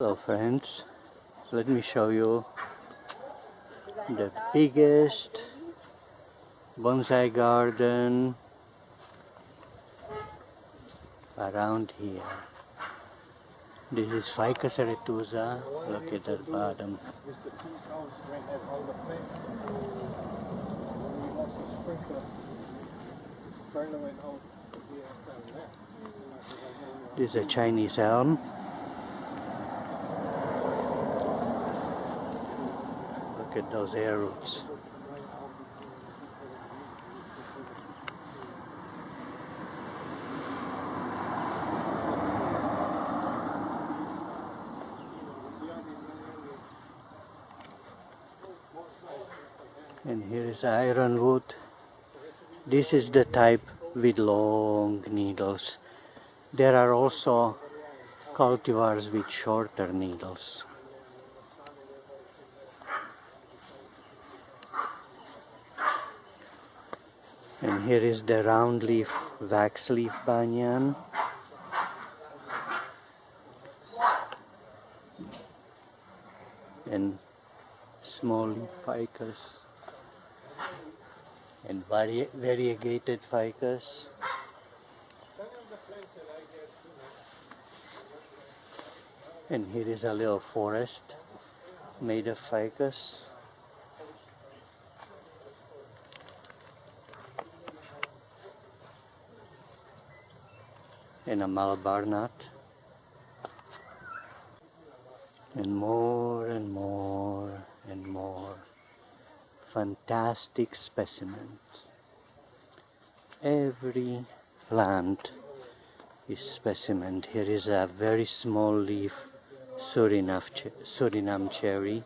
Hello friends, let me show you the biggest bonsai garden around here. This is Ficus Arethusa. Look at the bottom. This is a Chinese elm. Look at those air roots. And here is ironwood. This is the type with long needles. There are also cultivars with shorter needles. And here is the round leaf, wax leaf banyan. And small leaf ficus. And variegated ficus. And here is a little forest made of ficus. And a Malabar nut. And more and more and more fantastic specimens. Every plant is specimen. Here is a very small leaf Suriname cherry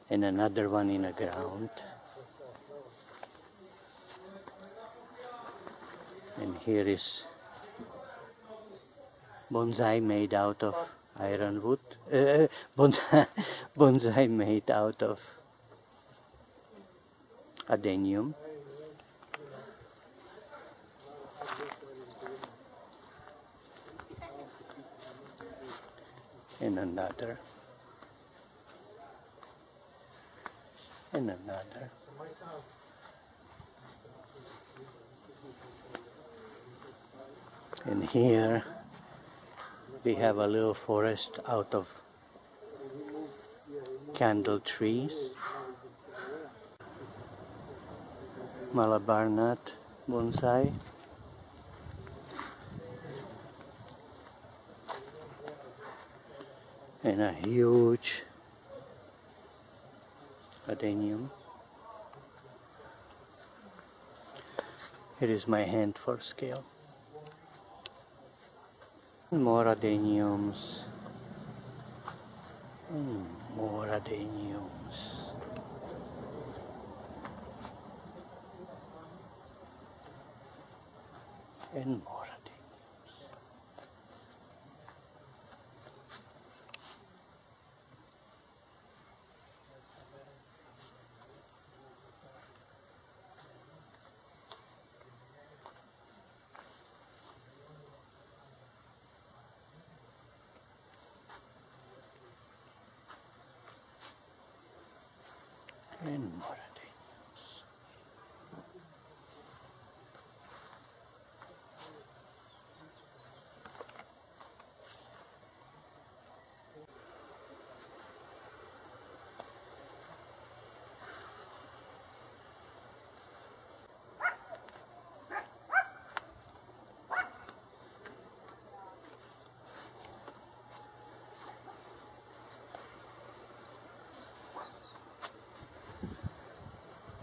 and another one in the ground. And here is bonsai made out of ironwood. Bonsai made out of adenium. And another. And another. And here we have a little forest out of candle trees. Malabar nut bonsai. And a huge adenium. Here is my hand for scale. More adeniums. And more adeniums. And more adeniums. And more adeniums.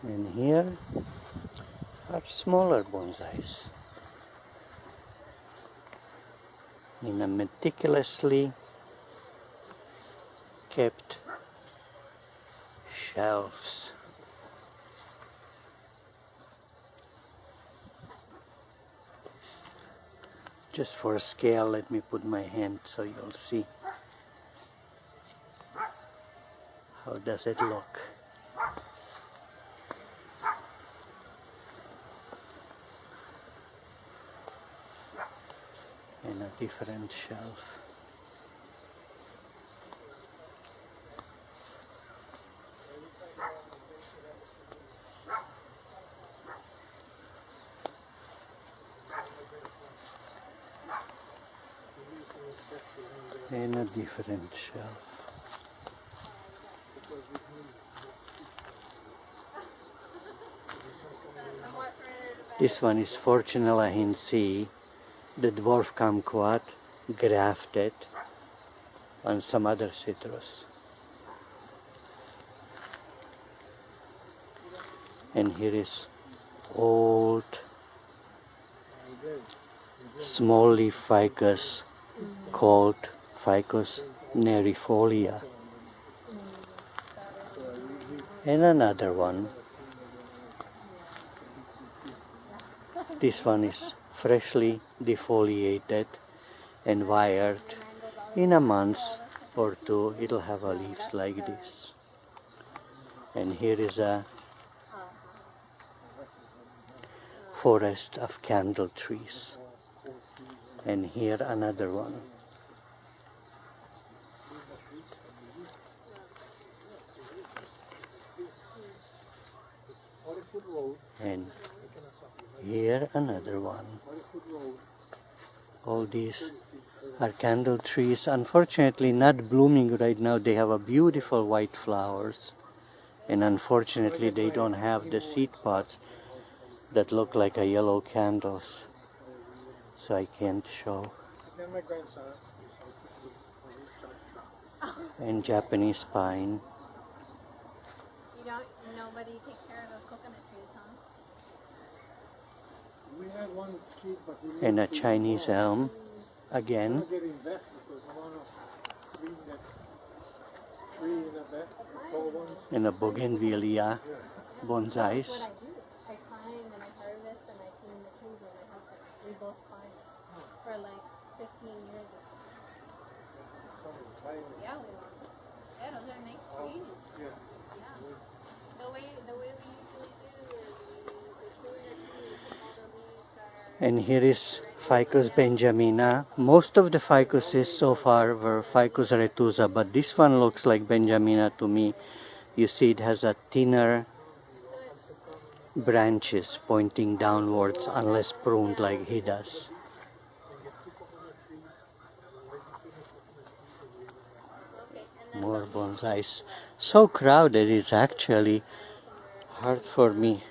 And here are smaller bonsais in a meticulously kept shelves. Just for scale, let me put my hand so you'll see. How does it look? In a different shelf. and a different shelf. This one is Fortunella Hinsi, the dwarf kumquat, grafted on some other citrus. And here is old small leaf ficus called Ficus Nari Folia. And another one. This one is freshly defoliated and wired. In a month or two it'll have a leaves like this. And here is a forest of candle trees. And here another one. And here another one. All these are candle trees. Unfortunately not blooming right now. They have a beautiful white flowers. And unfortunately they don't have the seed pods that look like a yellow candles. So I can't show. And Japanese pine. Nobody takes care of those coconut trees, huh? We had one tree, but we And a Chinese elm again. get invested because I want to bring that tree in the back, the tall ones. And a bougainvillea bonsais. What I do, I climb and I harvest and I clean the trees when I help them. We both climb for like 15 years. Yeah, we are. Yeah, those are nice trees. Yeah. The way we usually do is we prune the trees and all the leaves are... And here is Ficus Benjamina. Most of the ficuses so far were Ficus Arethusa, but this one looks like Benjamina to me. You see it has a thinner branches pointing downwards unless pruned like he does. More bonsais. So crowded it's actually hard for me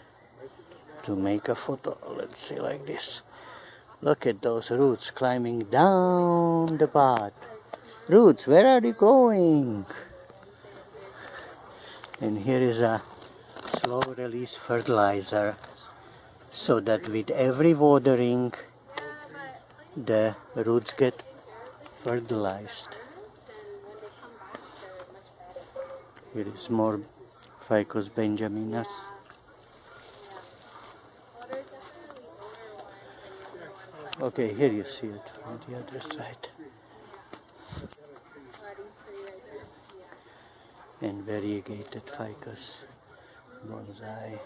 to make a photo. Let's see, like this. Look at those roots climbing down the pot. Roots, where are you going? And here is a slow release fertilizer so that with every watering the roots get fertilized. Here is more Ficus Benjaminas. Okay, here you see it from the other side. And variegated ficus, bonsai.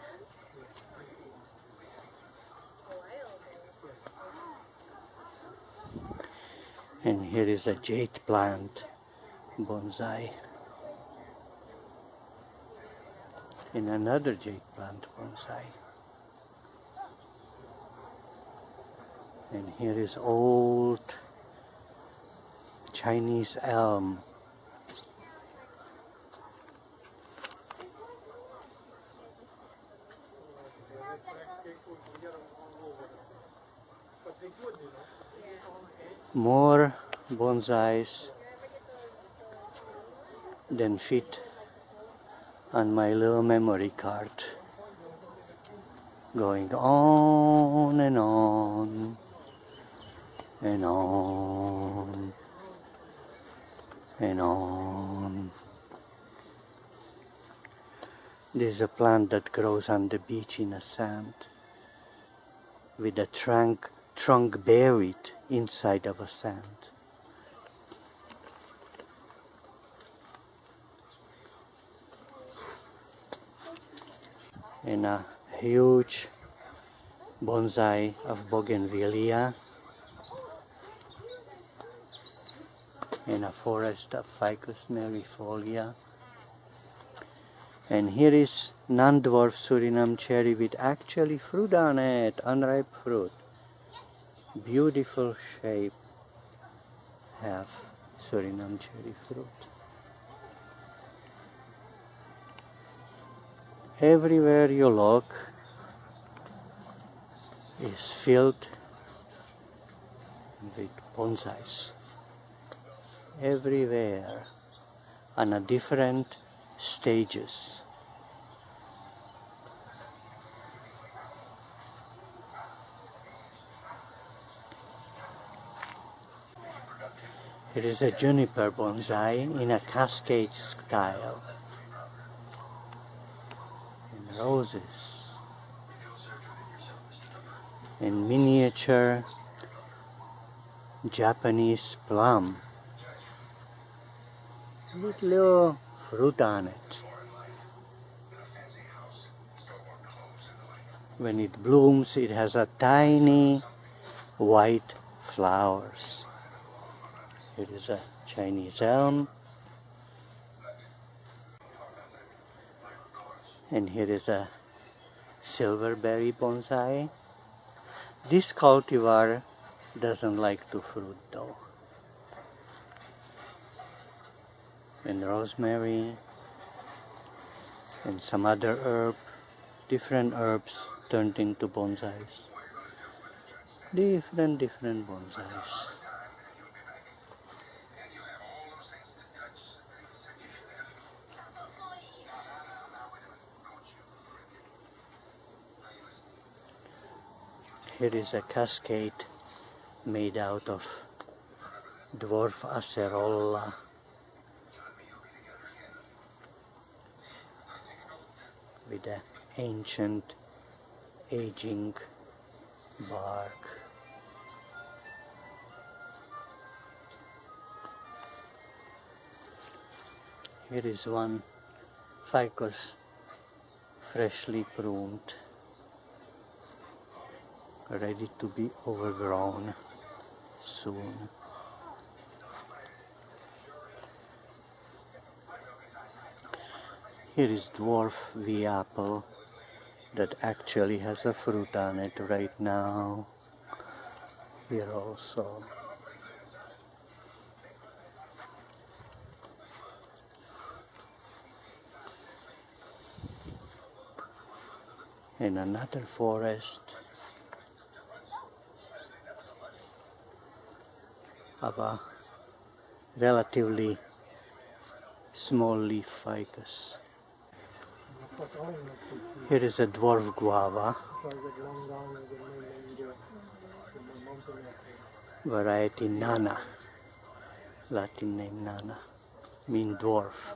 And here is a jade plant, bonsai. And another jade plant, bonsai. And here is old Chinese elm. More bonsais than fit on my little memory card. Going on and on and on and on. This is a plant that grows on the beach in the sand with a trunk buried inside of a sand. And a huge bonsai of bougainvillea and a forest of Ficus nerifolium. And here is non-dwarf Suriname cherry with actually fruit on it, unripe fruit. Beautiful shape, have Suriname cherry fruit. Everywhere you look is filled with bonsais. Everywhere on a different stages. It is a juniper bonsai in a cascade style. And roses. And miniature Japanese plum. With little fruit on it. When it blooms, it has a tiny white flowers. It is a Chinese elm. And here is a silverberry bonsai. This cultivar doesn't like to fruit though. And rosemary and some other herb, different herbs turned into bonsais. Different bonsais. Here is a cascade made out of Dwarf acerola. With an ancient aging bark. Here is one ficus freshly pruned, ready to be overgrown soon. Here is dwarf V apple that actually has a fruit on it right now. Here also. In another forest of a relatively small leaf ficus. Here is a dwarf guava, variety Nana, Latin name Nana, mean dwarf.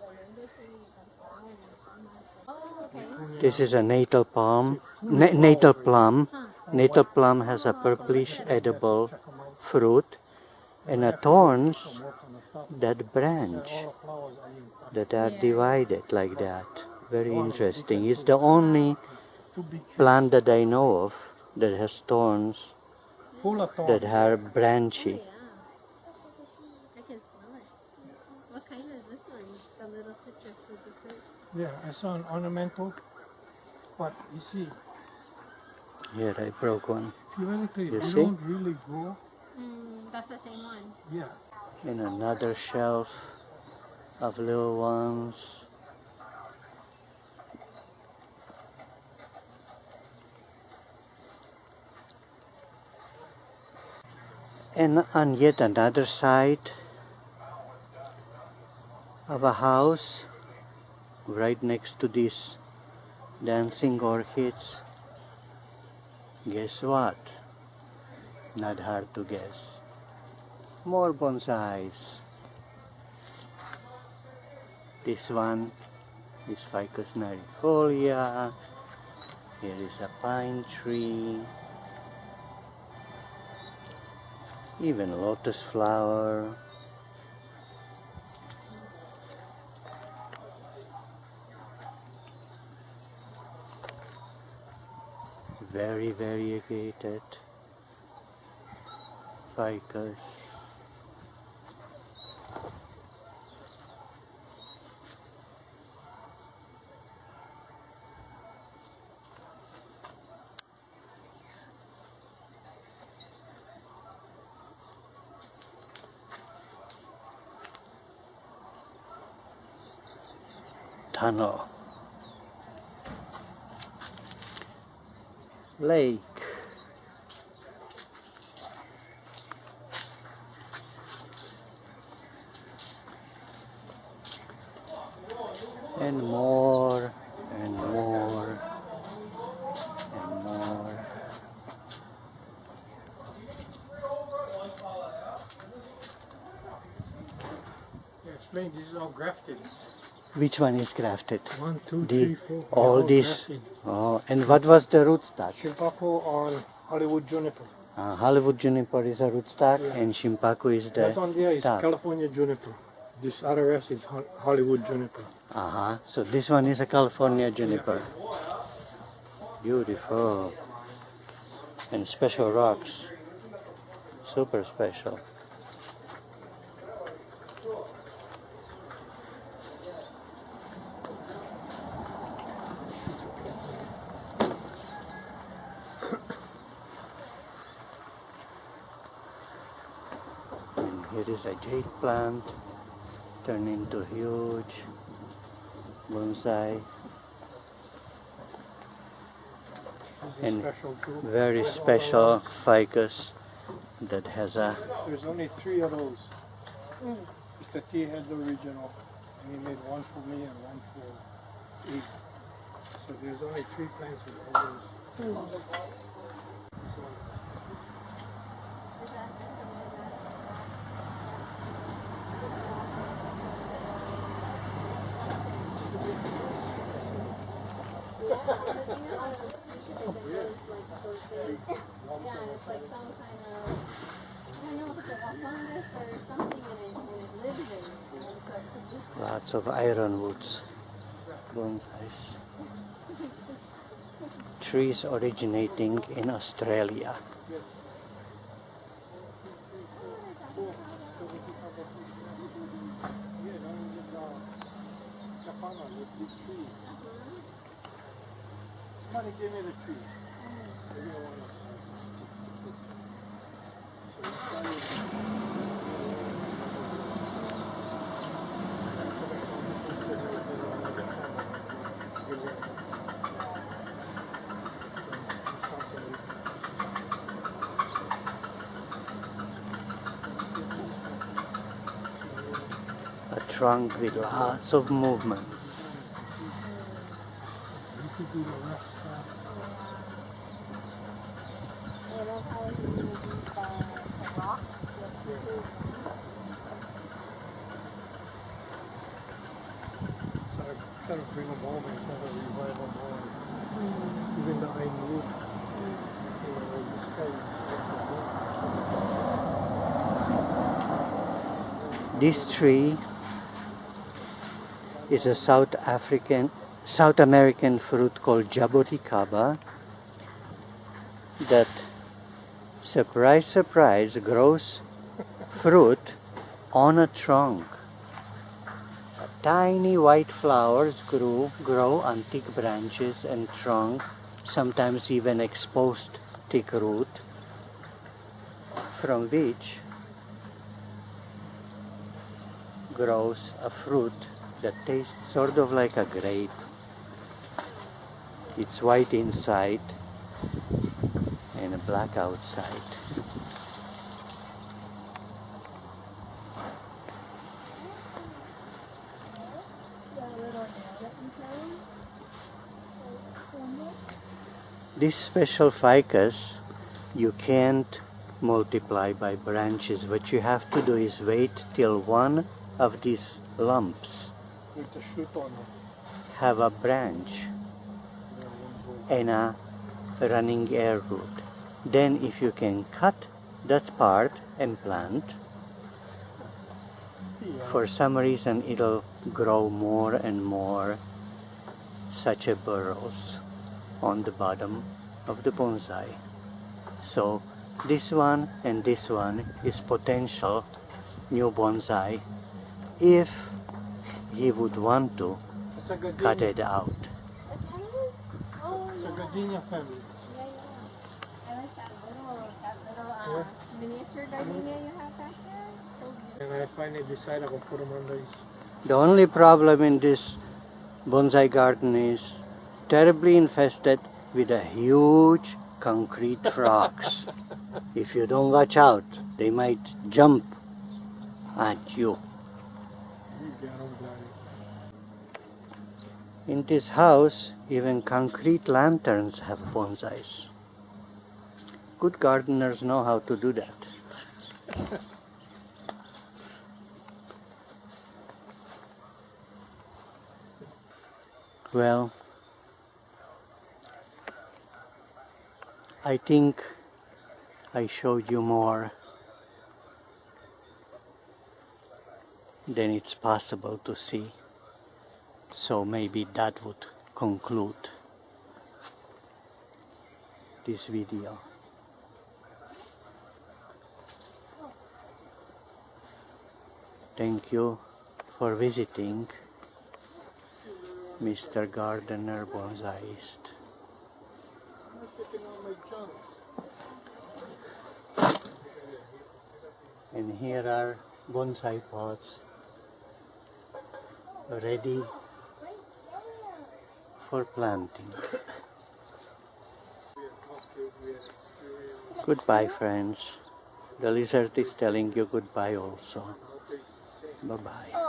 This is a natal plum. Natal plum. Natal plum has a purplish edible fruit and a thorns that branch, that are divided like that. Very interesting. It's the only plant that I know of that has thorns that are branchy. I can smell it. What kind is this one? The little citrus with the fruit. Yeah, it's an ornamental, but you see, Here I broke one. theoretically, You they see? don't really grow. That's the same one. Yeah. In another shelf of little ones. And on yet another side of a house, right next to these dancing orchids, guess what? Not hard to guess. More bonsais. This one is Ficus Nari Folia. Here is a pine tree. Even lotus flower. Very variegated ficus. tunnel. Lake. And more and more and more. Explain, this is all grafted. Which one is grafted? 1, 2, The 3, 4. all this. Grafted. Oh, and what was the rootstock? Shimpaku on Hollywood juniper. Hollywood juniper is a rootstock, Yeah. and shimpaku is That one there the is top. California juniper. This other rest is Hollywood juniper. So this one is a California juniper. Beautiful. And special rocks. Super special. And here is a jade plant turned into huge bonsai. This is a And special group. very With all special the ones. ficus that has a There's only 3 of those. Mr. T had the original, and he made one for me and one for E. So there's only 3 plants with all those. Yeah, and it's like some kind of, I don't know if it's a fungus or something, and it lives in it. And so it produces lots of ironwoods bonsais. Trees originating in Australia. Somebody give me the tree. A trunk with lots of movement. Try to bring them home and try to revive them more. Even the iron wood. This guy is This tree is a South American fruit called jaboticaba that, surprise, surprise, grows fruit on a trunk. Tiny white flowers grow on thick branches and trunk, sometimes even exposed thick root, from which grows a fruit that tastes sort of like a grape. It's white inside and black outside. This special ficus you can't multiply by branches. What you have to do is wait till one of these lumps with the shoot on it. have a branch and a running air root. Then if you can cut that part and plant, for some reason it'll grow more and more such a burrows on the bottom of the bonsai. So this one and this one is potential new bonsai if he would want to It's a cut gardenia. it out. Oh, It's a yeah. gardenia family. I like that little miniature gardenia you have back there. So beautiful. And I finally decided I'll put them on these. The only problem in this bonsai garden is terribly infested with a huge concrete frogs. If you don't watch out, they might jump at you. In this house, even concrete lanterns have bonsais. Good gardeners know how to do that. Well, I think I showed you more than it's possible to see. So maybe that would conclude this video. Thank you for visiting, Mr. Gardener Bonsaist. I'm taking all my junks. And here are bonsai pots ready for planting. Goodbye, friends. The lizard is telling you goodbye also. Bye-bye.